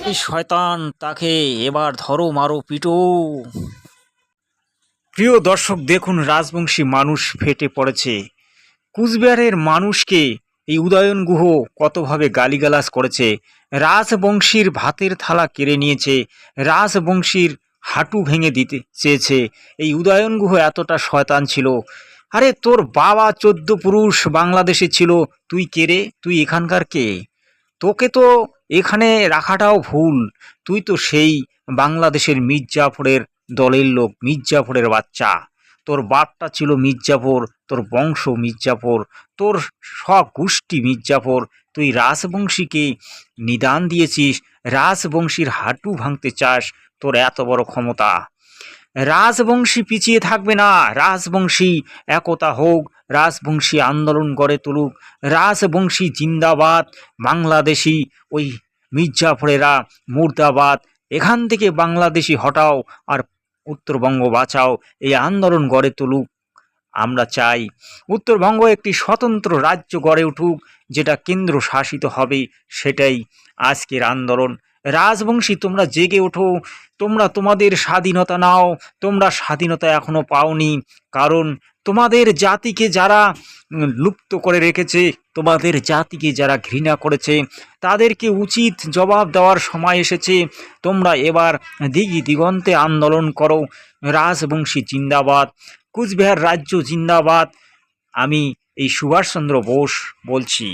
এই শয়তান তাকে এবার ধরো, মারো, পিটো। প্রিয় দর্শক, দেখুন রাজবংশী মানুষ ফেটে পড়েছে। কুচবিহারের মানুষকে এই উদয়ন গুহ কতভাবে গালিগালাজ করেছে। রাজবংশীর ভাতের থালা কেড়ে নিয়েছে, রাজবংশীর হাঁটু ভেঙে দিতে চেয়েছে। এই উদয়ন গুহ এতটা শয়তান ছিল। আরে তোর বাবা 14 পুরুষ বাংলাদেশে ছিল, তুই কে রে? তুই এখানকার কে? তোকে তো এখানে রাখাটাও ভুল। তুই তো সেই বাংলাদেশের মির্জাফরের দলের লোক, মির্জাফরের বাচ্চা। তোর বাপটা ছিল মির্জাফর, তোর বংশ মির্জাফর, তোর স্বগোষ্ঠী মির্জাফর। তুই রাজবংশীকে নিদান দিয়েছিস, রাজবংশীর হাঁটু ভাঙতে চাস। তোর এত বড় ক্ষমতা! রাজবংশী পিছিয়ে থাকবে না, রাজবংশী একতা হোক, রাজবংশী আন্দোলন গড়ে তুলুক, রাজবংশী জিন্দাবাদ, বাংলাদেশি ওই মির্জাফরেরা মুর্দাবাদ। এখান থেকে বাংলাদেশি হটাও আর উত্তরবঙ্গ বাঁচাও, এই আন্দোলন গড়ে তুলুক। আমরা চাই উত্তরবঙ্গ একটি স্বতন্ত্র রাজ্য গড়ে উঠুক, যেটা কেন্দ্র শাসিত হবে। সেটাই আজকের আন্দোলন। রাজবংশী, তোমরা জেগে ওঠো, তোমরা তোমাদের স্বাধীনতা নাও। তোমরা স্বাধীনতা এখনো পাওনি, কারণ তোমাদের জাতিকে যারা লুপ্ত করে রেখেছে, তোমাদের জাতিকে যারা ঘৃণা করেছে, তাদেরকে উচিত জবাব দেওয়ার সময় এসেছে। তোমরা এবার দিগি দিগন্তে আন্দোলন করো। রাজবংশী জিন্দাবাদ, কুচবিহার রাজ্য জিন্দাবাদ। আমি এই সুভাষচন্দ্র বোস বলছি।